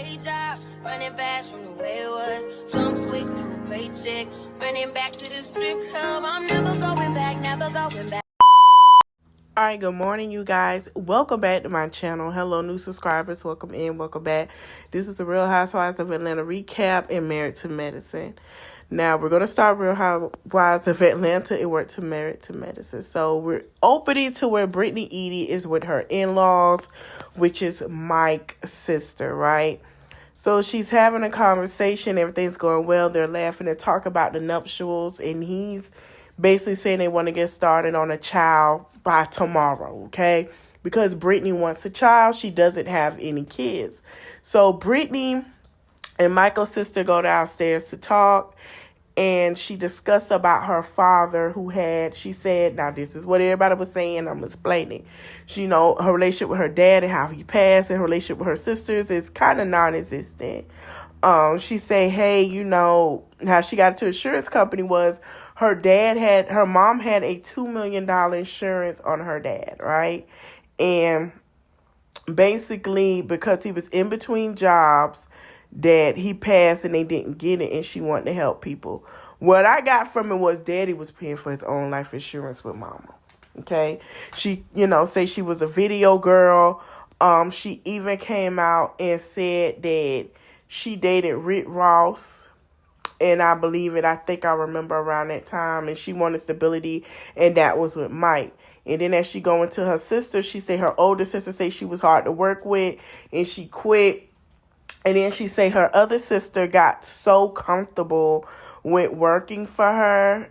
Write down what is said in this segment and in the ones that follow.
day job, running fast from the way it was. Jump quick to a paycheck, running back to the strip club. I'm never going back, never going back. Alright, good morning, you guys. Welcome back to my channel. Hello, new subscribers. Welcome in, welcome back. This is the Real Housewives of Atlanta recap and Married to Medicine. Now, we're going to start Real Housewives of Atlanta and work to Married to Medicine. So, we're opening to where Brittany Edie is with her in-laws, which is Mike's sister, right? So, she's having a conversation. Everything's going well. They're laughing and talking about the nuptials, and he's basically saying they want to get started on a child by tomorrow, okay? Because Brittany wants a child. She doesn't have any kids. So Brittany and Michael's sister go downstairs to talk, and she discussed about her father who had, she said, now this is what everybody was saying, I'm explaining. She, her relationship with her dad and how he passed, and her relationship with her sisters is kind of non-existent. She said, hey, how she got into insurance company was her mom had a $2 million insurance on her dad, right? And basically, because he was in between jobs, that he passed and they didn't get it, and she wanted to help people. What I got from it was daddy was paying for his own life insurance with mama. Okay? She, say she was a video girl. She even came out and said that she dated Rick Ross, and I believe it. I think I remember around that time, and she wanted stability, and that was with Mike. And then as she go into her sister, she said her older sister said she was hard to work with, and she quit. And then she say her other sister got so comfortable with working for her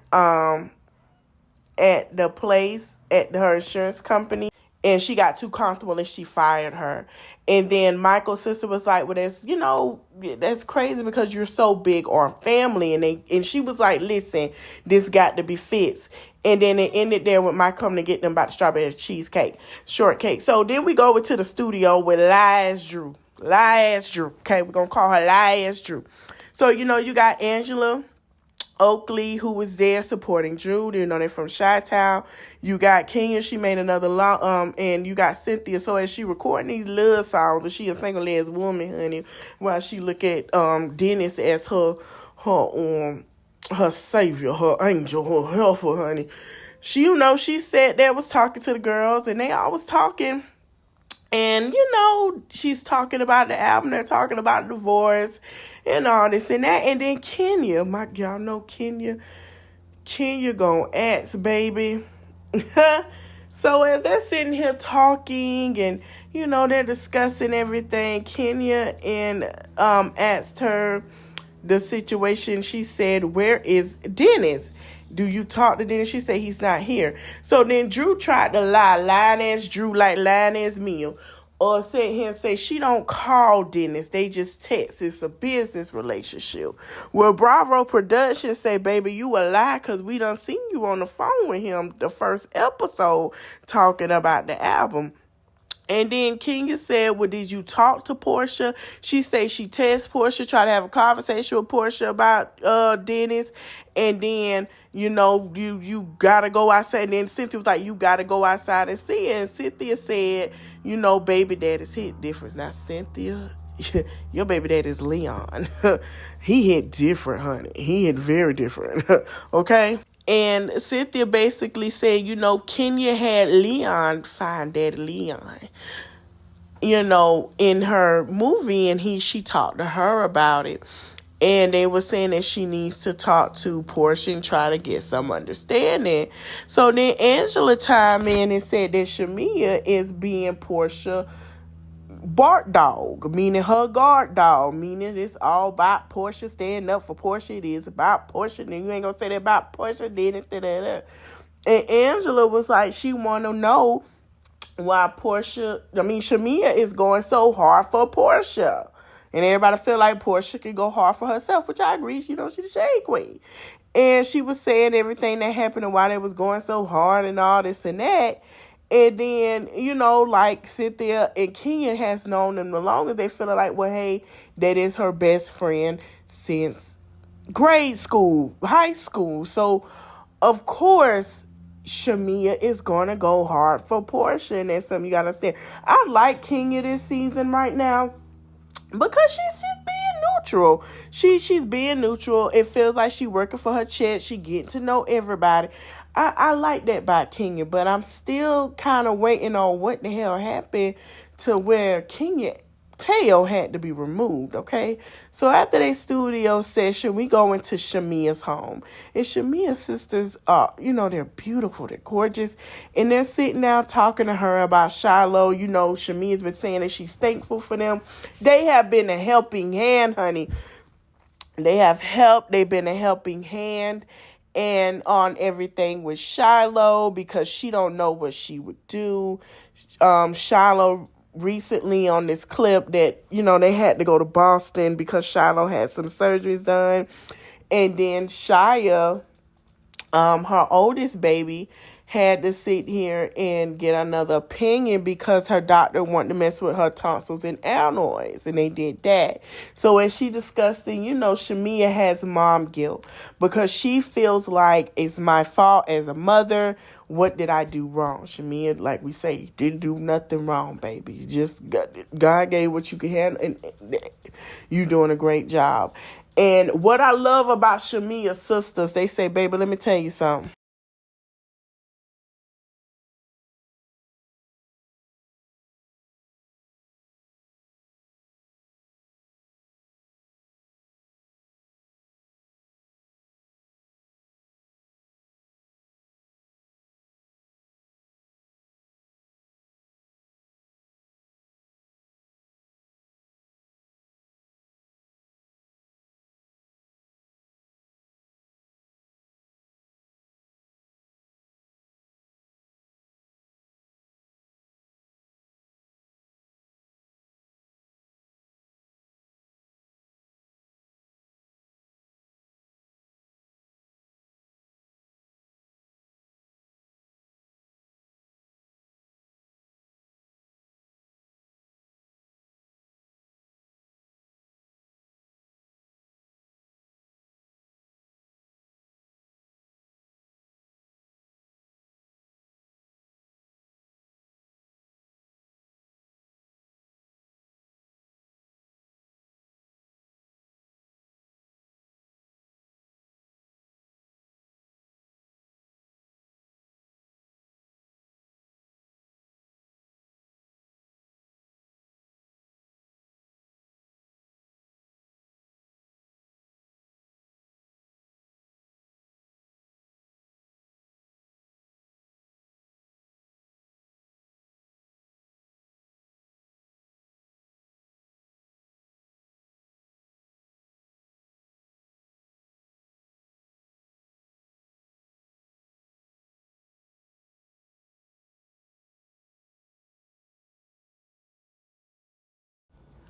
at the place, at her insurance company, and she got too comfortable and she fired her. And then Michael's sister was like, well, that's crazy because you're so big on family. And she was like, listen, this got to be fixed. And then it ended there with Mike coming to get them about the strawberry shortcake. So then we go over to the studio with Lie-Ass Drew. Okay, we're going to call her Lie-Ass Drew. So, you got Angela Oakley, who was there supporting Drew. They're from Chi-Town. You got Kenya, she made another and you got Cynthia. So as she recording these love songs, and she a single-ass woman, honey, while she look at Dennis as her savior, her angel, her helper, honey. She said that was talking to the girls, and they all was talking. And, she's talking about the album. They're talking about divorce and all this and that. And then Kenya, y'all know Kenya gonna ask, baby. So as they're sitting here talking and, they're discussing everything, Kenya and asked her the situation. She said, where is Dennis? Do you talk to Dennis? She said he's not here. So then Drew tried to lying as Drew, like lying as Meal, or sit here and say she don't call Dennis. They just text. It's a business relationship. Well, Bravo Productions say, baby, you a lie because we done seen you on the phone with him the first episode talking about the album. And then Kenya said, well, did you talk to Portia? She said she texted Portia, tried to have a conversation with Portia about Dennis. And then, you got to go outside. And then Cynthia was like, you got to go outside and see it. And Cynthia said, baby daddy's hit different. Now, Cynthia, your baby daddy is Leon. He hit different, honey. He hit very different. Okay? And Cynthia basically said, Kenya had Leon find Daddy Leon, in her movie, and she talked to her about it. And they were saying that she needs to talk to Portia and try to get some understanding. So then Angela chimed in and said that Shamia is being Portia bark dog, meaning her guard dog, meaning it's all about Portia, standing up for Portia. It is about Portia. Then you ain't gonna say that about Portia, then it. And Angela was like, she want to know why Shamia is going so hard for Portia. And everybody feel like Portia can go hard for herself, which I agree. She's the shade queen. And she was saying everything that happened and why they was going so hard and all this and that. And then, like Cynthia and Kenya has known them the longest. They feel like, well, hey, that is her best friend since grade school, high school. So, of course, Shamia is going to go hard for Portia. And that's something you got to understand. I like Kenya this season right now. because she's just being neutral. She's being neutral. It feels like she working for her check. She getting to know everybody. I like that about Kenya, but I'm still kind of waiting on what the hell happened to where Kenya tail had to be removed, okay? So after their studio session, we go into Shamia's home. And Shamia's sisters are, they're beautiful, they're gorgeous. And they're sitting down talking to her about Shiloh. Shamia's been saying that she's thankful for them. They have been a helping hand, honey. They've been a helping hand and on everything with Shiloh because she don't know what she would do. Shiloh recently on this clip that, they had to go to Boston because Shiloh had some surgeries done. And then Shia, her oldest baby, had to sit here and get another opinion because her doctor wanted to mess with her tonsils and adenoids, and they did that. So as she discussing, Shamia has mom guilt because she feels like it's my fault as a mother. What did I do wrong? Shamia, like we say, you didn't do nothing wrong, baby. You just God gave what you could handle, and you doing a great job. And what I love about Shamia's sisters, they say, baby, let me tell you something.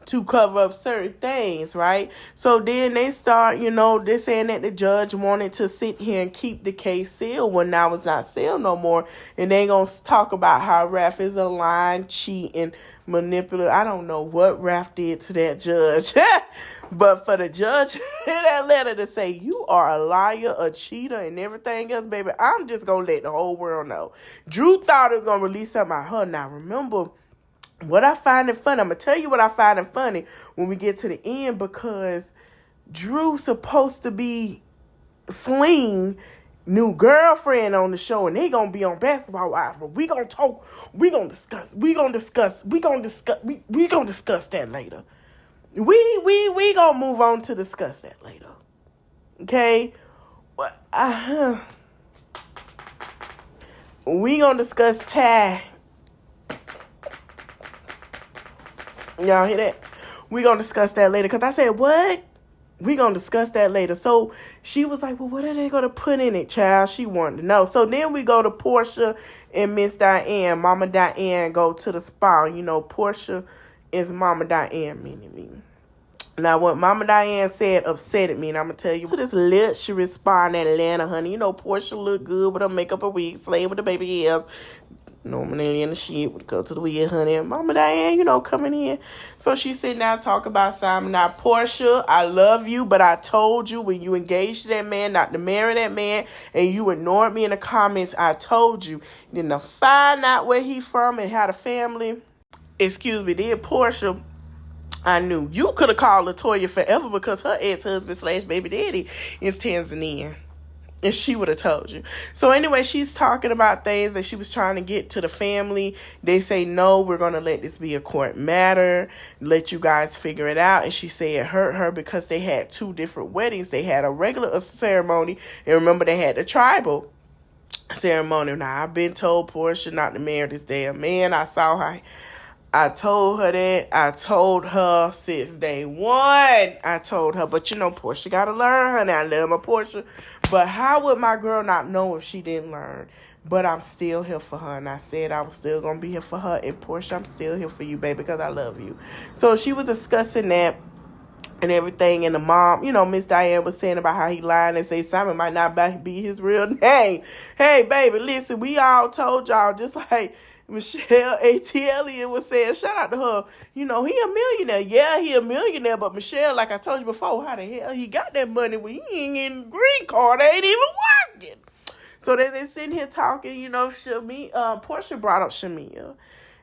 To cover up certain things, right? So then they start, they're saying that the judge wanted to sit here and keep the case sealed when now it's not sealed no more. And they gonna talk about how Raph is a lying, cheating, manipulative. I don't know what Raph did to that judge. But for the judge in that letter to say, you are a liar, a cheater, and everything else, baby, I'm just gonna let the whole world know. Drew thought it was gonna release something about her. Now remember, what I find it funny, I'm going to tell you what I find it funny when we get to the end, because Drew's supposed to be fleeing new girlfriend on the show, and they going to be on Basketball Wives, but we going to talk, we going to discuss that later. We going to move on to discuss that later. Okay? We going to discuss Ty. Y'all hear that? We gonna discuss that later. Because I said, what? We gonna discuss that later. So she was like, well, what are they gonna put in it, child? She wanted to know. So then we go to Portia and Miss Diane. Mama Diane go to the spa. Portia is Mama Diane, meaning. Now, what Mama Diane said upset me, and I'm going to tell you. To this luxury spa in Atlanta, honey. Portia look good with her makeup and wig, slaying with the baby hairs. Normally in the shit would go to the wig, honey. And Mama Diane, coming in. So she sitting down talking about Simon. Now, Portia, I love you, but I told you when you engaged to that man not to marry that man, and you ignored me in the comments, I told you. Then to find out where he from and how the family, then Portia I knew. You could have called Latoya forever because her ex-husband / baby daddy is Tanzanian. And she would have told you. So anyway, she's talking about things that she was trying to get to the family. They say, no, we're going to let this be a court matter. Let you guys figure it out. And she said it hurt her because they had 2 different weddings. They had a regular ceremony. And remember, they had the tribal ceremony. Now, I've been told Portia not to marry this damn man. I saw her. I told her that. I told her since day one. I told her, but Portia got to learn her now. I love my Portia. But how would my girl not know if she didn't learn? But I'm still here for her. And I said I was still going to be here for her. And Portia, I'm still here for you, baby, because I love you. So she was discussing that and everything. And the mom, Miss Diane was saying about how he lied and say Simon might not be his real name. Hey, baby, listen, we all told y'all, just like Michelle A.T.L.ian was saying, shout out to her, he a millionaire. Yeah, he a millionaire, but Michelle, like I told you before, how the hell he got that money when he ain't getting a green card, ain't even working? So they sitting here talking, Portia brought up Shamia.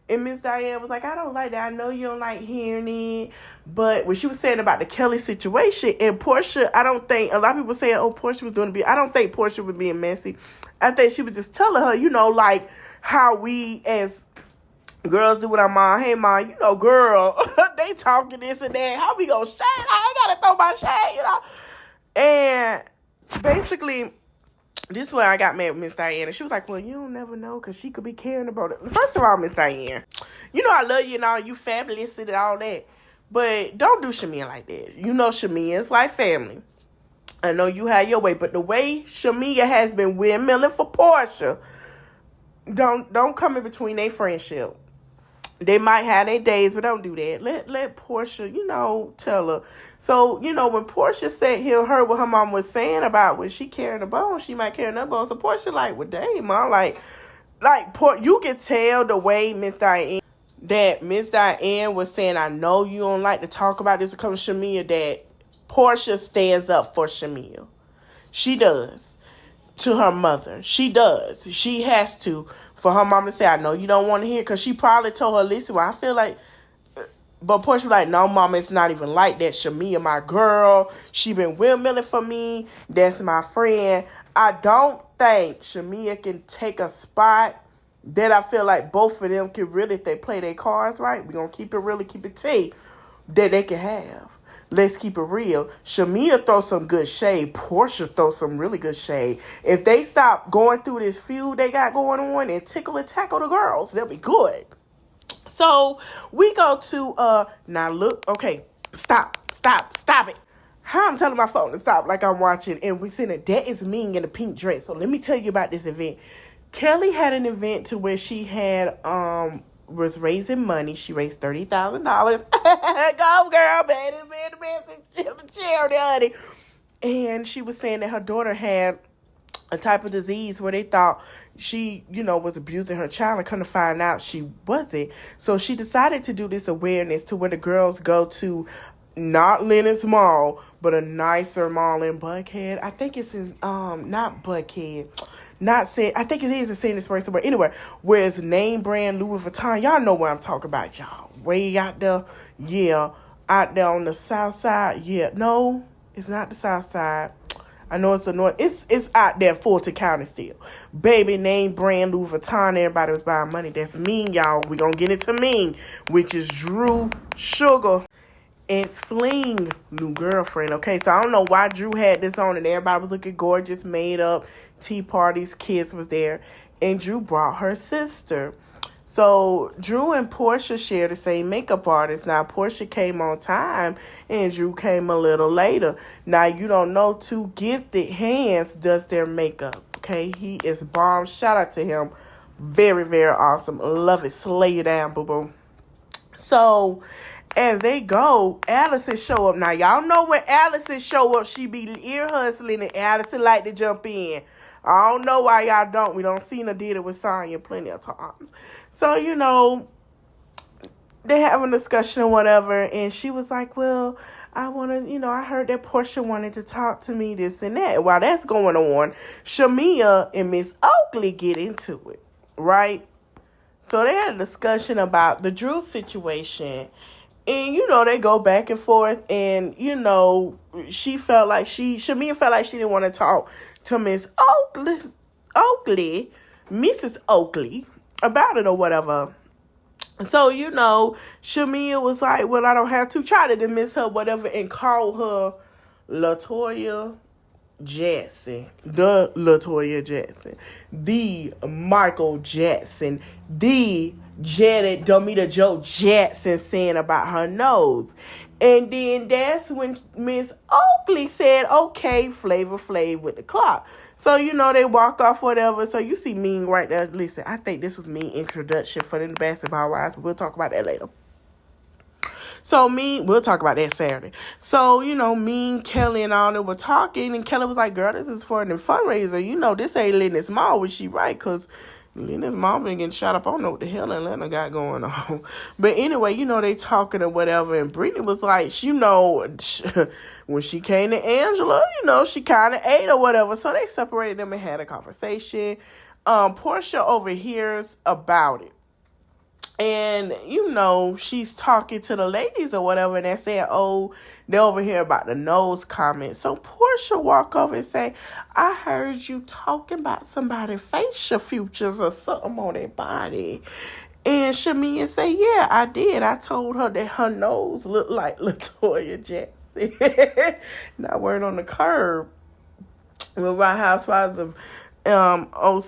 And Miss Diane was like, I don't like that. I know you don't like hearing it. But when she was saying about the Kelly situation, and Portia, I don't think, a lot of people saying, Portia was doing I don't think Portia was being messy. I think she was just telling her, like, how we as girls do with our mom. Hey, mom, girl, they talking this and that. How we gonna shade? I ain't gotta throw my shade, And basically, this is where I got mad with Miss Diane. And she was like, well, you don't never know because she could be caring about it. First of all, Miss Diane, I love you and all. You fabulous and all that. But don't do Shamia like that. Shamia is like family. I know you had your way. But the way Shamia has been windmilling for Portia, don't come in between their friendship. They might have their days, but don't do that. Let Portia, tell her. So, when Portia said heard what her mom was saying about when she carrying a bone, she might carry another bone. So Portia like, well, dang, mom, you can tell the way Miss Diane was saying, I know you don't like to talk about this because of Shamia, that Portia stands up for Shamia. She does. To her mother. She does. She has to. For her mom to say, I know you don't want to hear, because she probably told her, listen, well, I feel like, but Portia was like, no, mama, it's not even like that. Shamia, my girl, she been windmilling for me. That's my friend. I don't think Shamia can take a spot that I feel like both of them can really, if they play their cards right, we're going to keep it really, keep it T, that they can have. Let's keep it real. Shamia throws some good shade. Portia throws some really good shade. If they stop going through this feud they got going on and tickle and tackle the girls, they'll be good. So we go to, now look, okay, stop it. How I'm telling my phone to stop like I'm watching, and we seen it. That is Ming in a pink dress. So let me tell you about this event. Kelly had an event to where she had, was raising money. She raised $30,000. Go, girl, baby, charity, honey. And she was saying that her daughter had a type of disease where they thought she, was abusing her child, and couldn't find out she wasn't. So she decided to do this awareness to where the girls go to, not Lennox Mall, but a nicer mall in Buckhead. I think it's in, not Buckhead. Not saying, I think it is a Sandy Spring somewhere. Anyway, where it's name brand Louis Vuitton. Y'all know what I'm talking about, y'all. Way out there. Yeah. Out there on the south side. Yeah. No, it's not the south side. I know it's the north. It's out there, Fulton County still. Baby, name brand Louis Vuitton. Everybody was buying money. That's Mean, y'all. We're going to get into Mean, which is Drew Sugar. It's Fling, new girlfriend. Okay, so I don't know why Drew had this on and everybody was looking gorgeous, made up, tea parties, kids was there, and Drew brought her sister. So Drew and Portia share the same makeup artist. Now Portia came on time and Drew came a little later. Now you don't know, 2 gifted hands does their makeup. Okay, he is bomb. Shout out to him. Very, very awesome. Love it. Slay you down, boo-boo. So as they go, Allison show up. Now, y'all know when Allison show up, she be ear hustling, and Allison like to jump in. I don't know why y'all don't. We don't see her did it with Sonya plenty of times. So, they have a discussion or whatever, and she was like, well, I want to, I heard that Portia wanted to talk to me, this and that. While that's going on, Shamia and Miss Oakley get into it, right? So they had a discussion about the Drew situation. And, they go back and forth. And, Shamia felt like she didn't want to talk to Miss Oakley, Mrs. Oakley, about it or whatever. So, Shamia was like, well, I don't have to try to dismiss her, whatever, and call her LaToya Jackson, the LaToya Jackson, the Michael Jackson, the Janet Domita Joe Jackson saying about her nose. And then that's when Miss Oakley said, okay, Flavor Flav with the clock. So, they walk off, whatever. So you see Mean right there. Listen, I think this was Mean introduction for the basketball wives, but we'll talk about that later. So we'll talk about that Saturday. So, Mean, Kelly, and all them were talking, and Kelly was like, girl, this is for the fundraiser. This ain't Lennox Mall, was she right? Because Lennox Mall been getting shot up. I don't know what the hell Atlanta got going on. But anyway, they talking or whatever, and Brittany was like, when she came to Angela, she kind of ate or whatever. So they separated them and had a conversation. Portia overhears about it. And, she's talking to the ladies or whatever, and they're saying, oh, they're over here about the nose comment. So Portia walk over and say, I heard you talking about somebody's facial features or something on their body. And Shamia say, yeah, I did. I told her that her nose looked like LaToya Jackson. Not word on the curb. With Real Housewives of LA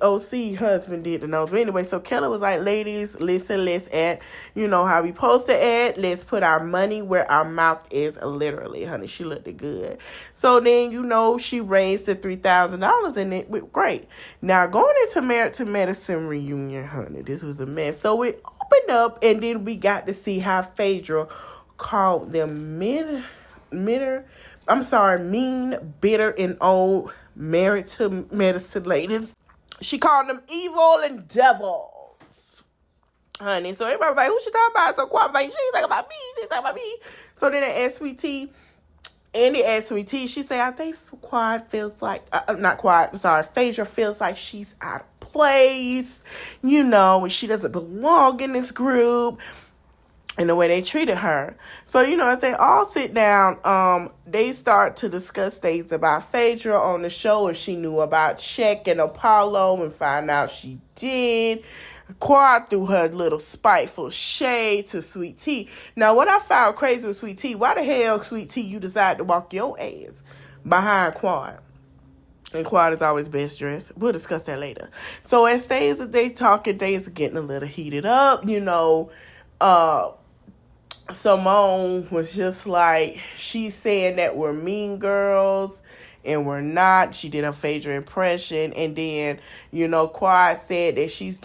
OC husband did the nose. But anyway, so Kelly was like, ladies, listen, let's add, how we supposed to add. Let's put our money where our mouth is, literally, honey. She looked good. So then, she raised the $3,000 and it went great. Now, going into Married to Medicine reunion, honey, this was a mess. So it opened up, and then we got to see how Phaedra called them mean, bitter, and old Married to Medicine ladies. She called them evil and devils, honey. So everybody was like, who she talking about? So Quad was like, she's talking about me. She's talking about me. So then they asked Sweet Tea. Andy asked Sweet Tea. She said, I think Quad feels like, Phaedra feels like she's out of place. She doesn't belong in this group. And the way they treated her. So, as they all sit down, they start to discuss things about Phaedra on the show, if she knew about Shaq and Apollo, and find out she did. Quad threw her little spiteful shade to Sweet Tea. Now, what I found crazy with Sweet Tea, why the hell, Sweet Tea, you decided to walk your ass behind Quad? And Quad is always best dressed. We'll discuss that later. So, as they talking, things are getting a little heated up, Simone was just like, she's saying that we're mean girls and we're not. She did her Phaedra impression. And then, Quad said that she's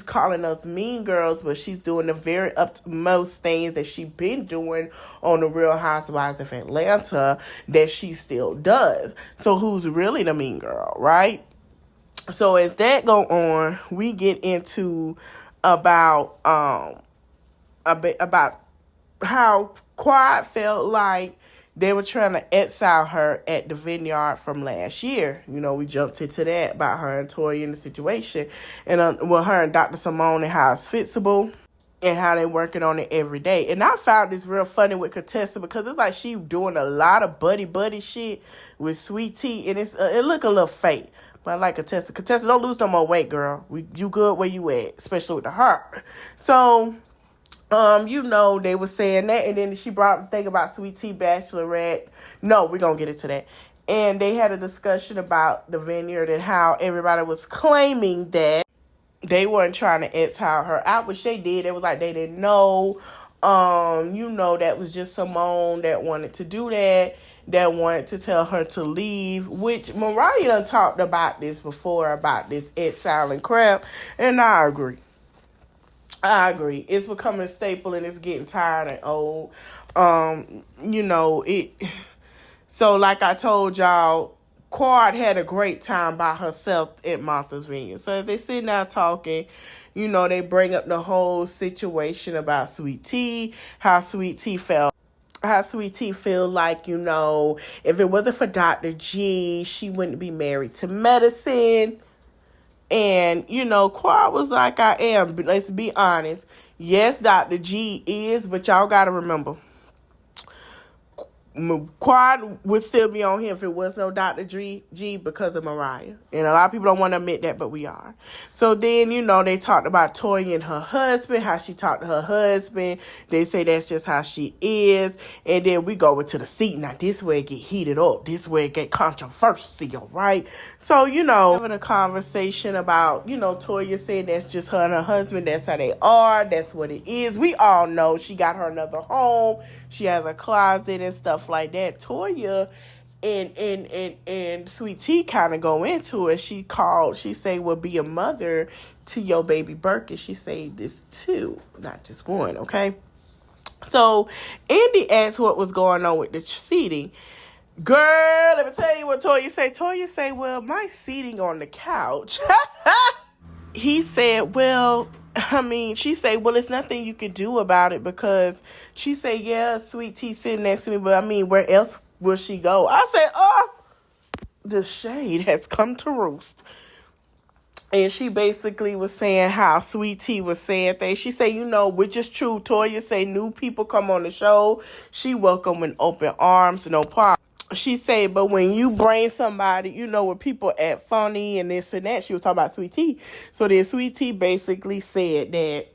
calling us mean girls, but she's doing the very utmost things that she's been doing on the Real Housewives of Atlanta that she still does. So who's really the mean girl, right? So as that go on, we get into about how Quad felt like they were trying to exile her at the Vineyard from last year. We jumped into that about her and Toya in the situation. And her and Dr. Simone and how it's fixable and how they working on it every day. And I found this real funny with Contessa because it's like she doing a lot of buddy shit with Sweet Tea. And it look a little fake. But I like Contessa. Contessa, don't lose no more weight, girl. You good where you at, especially with the heart. So... they were saying that, and then she brought up the thing about Sweet Tea Bachelorette. No, we're going to get into that. And they had a discussion about the Vineyard and how everybody was claiming that they weren't trying to exile her out, which they did. It was like they didn't know. That was just Simone that wanted to do that wanted to tell her to leave, which Mariah done talked about this before, about this exiling crap, and I agree. It's becoming a staple and it's getting tired and old. So like I told y'all, Quad had a great time by herself at Martha's Vineyard. So as they sit down talking, they bring up the whole situation about Sweet Tea, how Sweet Tea felt. How Sweet Tea feel like, if it wasn't for Dr. G, she wouldn't be married to medicine. And, Quad was like, I am. Let's be honest. Yes, Dr. G is, but y'all got to remember, Quad would still be on here if it was no Dr. G because of Mariah. And a lot of people don't want to admit that, but we are. So then, they talked about Toya and her husband, how she talked to her husband. They say that's just how she is. And then we go into the seat. Now, this way it get heated up. This way it get controversial, right? So, having a conversation about, Toya saying that's just her and her husband. That's how they are. That's what it is. We all know she got her another home. She has a closet and stuff like that. Toya and Sweet Tea kind of go into it. She say, well, be a mother to your baby Birkin. She say this two, not just one, okay? So Andy asked what was going on with the seating. Girl, let me tell you what Toya say. Toya say, well, my seating on the couch. He said, she said, well, it's nothing you could do about it because she said, yeah, Sweet Tea sitting next to me, but where else will she go? I said, the shade has come to roost. And she basically was saying how Sweet Tea was saying things. She said, which is true. Toya say new people come on the show. She welcome with open arms, no problem. She said, but when you bring somebody, when people act funny and this and that, she was talking about Sweet Tea. So then Sweet Tea basically said that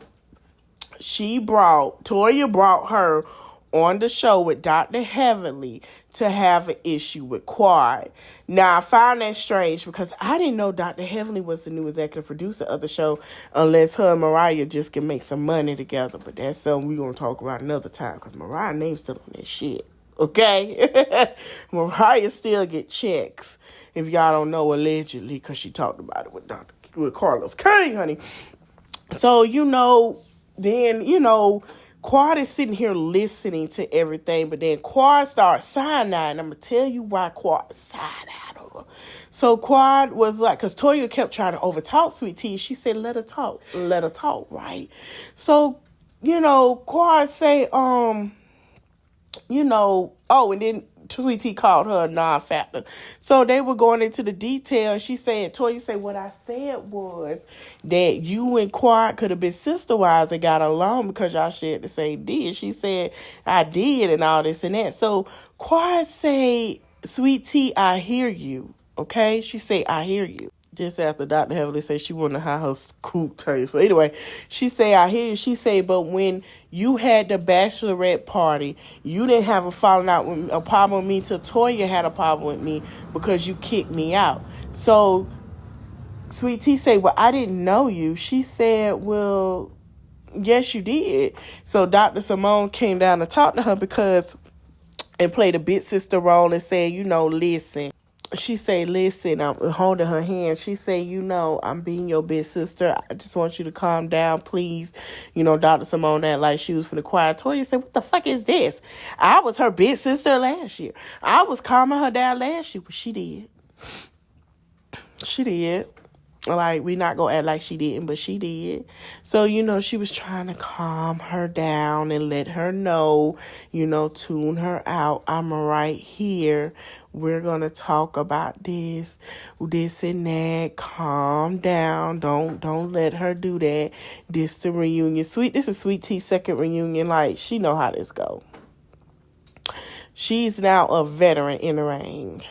Toya brought her on the show with Dr. Heavenly to have an issue with Quad. Now, I found that strange because I didn't know Dr. Heavenly was the new executive producer of the show unless her and Mariah just can make some money together. But that's something we're going to talk about another time because Mariah's name's still on that shit. Okay? Mariah still get checks. If y'all don't know, allegedly, because she talked about it with Carlos King, honey. So, then, Quad is sitting here listening to everything, but then Quad starts side-eyeing. I'm going to tell you why Quad side-eyed her. So Quad was like, because Toya kept trying to overtalk Sweet Tea. She said, let her talk, right? So, Quad say, and then Sweet Tea called her a non-factor. So they were going into the detail. Toya said, what I said was that you and Quad could have been sister-wives and got along because y'all shared the same D. She said, I did and all this and that. So Quad say, Sweet Tea, I hear you. Okay? She said, I hear you. Just after Dr. Heavenly said she wanted to have her scoop turn. But anyway, she say, I hear you. She say, but when you had the bachelorette party, you didn't have a problem with me till Toya had a problem with me because you kicked me out. So Sweet Tea say, well, I didn't know you. She said, well, yes, you did. So Dr. Simone came down to talk to her and played a big sister role and said, listen. She say, listen, I'm holding her hand. She say, I'm being your big sister. I just want you to calm down, please. Dr. Simone that like she was for the choir. Toya said, what the fuck is this? I was her big sister last year. I was calming her down last year, but she did. She did. Like, we not gonna act like she didn't, but she did. So, she was trying to calm her down and let her know, tune her out. I'm right here. We're gonna talk about this and that. Calm down. Don't let her do that. This the reunion. This is Sweet Tea's second reunion. Like, she know how this go. She's now a veteran in the ring.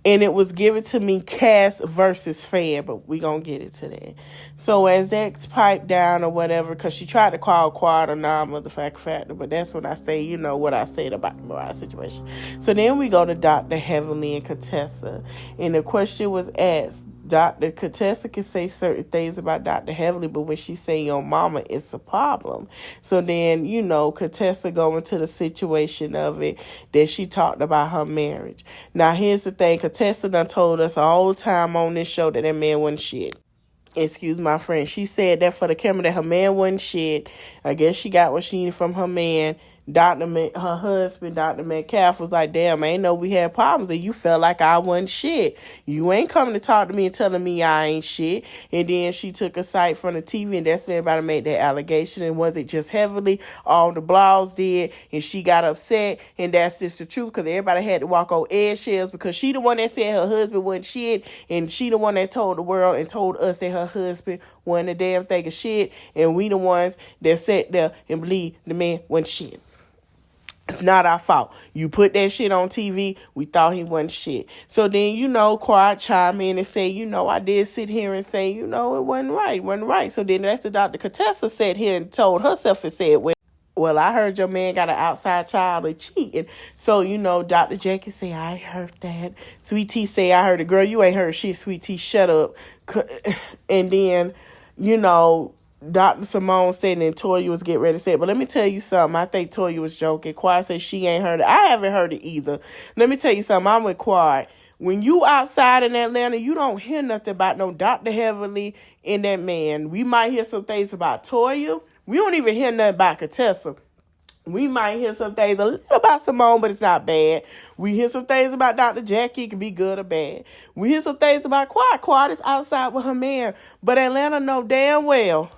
And it was given to me cast versus fan, but we gonna get into that. So as that piped down or whatever, because she tried to call Quad a non-motherfucking factor, but that's when I say, what I said about the Mariah situation. So then we go to Dr. Heavenly and Contessa. And the question was asked, Dr. Contessa can say certain things about Dr. Heavenly, but when she say your mama, it's a problem. So then, Contessa go into the situation of it that she talked about her marriage. Now, here's the thing. Contessa done told us all the time on this show that man wasn't shit. Excuse my friend. She said that for the camera that her man wasn't shit. I guess she got what she needed from her man. Her husband, Dr. Metcalf, was like, damn, I ain't know we had problems and you felt like I wasn't shit. You ain't coming to talk to me and telling me I ain't shit. And then she took a sight from the TV and that's when everybody made that allegation. And was it just Heavenly? All the blogs did. And she got upset. And that's just the truth because everybody had to walk on eggshells because she the one that said her husband wasn't shit. And she the one that told the world and told us that her husband wasn't a damn thing of shit, and we the ones that sat there and believed the man wasn't shit. It's not our fault. You put that shit on TV, we thought he wasn't shit. So then, Quad chime in and say, I did sit here and say, it wasn't right. So then that's the Dr. Contessa sat here and told herself and said, well, I heard your man got an outside child and cheating. So, Dr. Jackie say, I heard that. Sweet Tea say, I heard it. Girl, you ain't heard shit, Sweet Tea, shut up. And then, Dr. Simone said, and Toya was getting ready to say it. But let me tell you something. I think Toya was joking. Quad said she ain't heard it. I haven't heard it either. Let me tell you something. I'm with Quad. When you outside in Atlanta, you don't hear nothing about no Dr. Heavenly and that man. We might hear some things about Toya. We don't even hear nothing about Contessa. We might hear some things a little about Simone, but it's not bad. We hear some things about Dr. Jackie. It can be good or bad. We hear some things about Quad. Quad is outside with her man. But Atlanta know damn well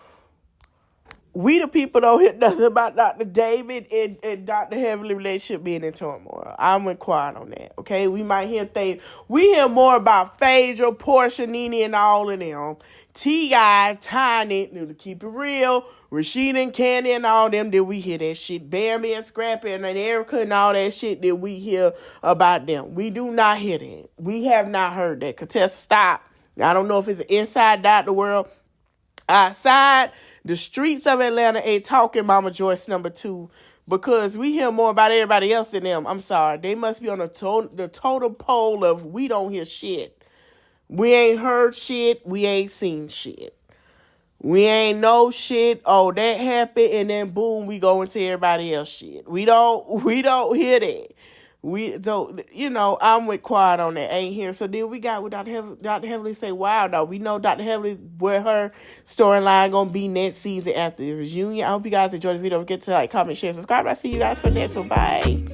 we the people don't hear nothing about Dr. David and Dr. Heavenly relationship being in turmoil. I'm with Quad on that, okay? We might hear things. We hear more about Phaedra, Portia, Nene, and all of them. T.I., Tiny, to keep it real, Rashida and Candy and all them, did we hear that shit? Bambi and Scrappy and Erica and all that shit, did we hear about them? We do not hear that. We have not heard that. Contessa, stop. I don't know if it's inside Dr. World. Outside the streets of Atlanta ain't talking Mama Joyce #2 because we hear more about everybody else than them. I'm sorry. They must be on the total pole of we don't hear shit. We ain't heard shit. We ain't seen shit. We ain't know shit. Oh, that happened. And then boom, we go into everybody else shit. We don't hear that. We don't, I'm with Quad on that. Ain't here. So then we got with Dr. Heavenly say, wow, though. We know Dr. Heavenly, where her storyline going to be next season after the reunion. I hope you guys enjoyed the video. Don't forget to comment, share, subscribe. I see you guys for next one. Bye.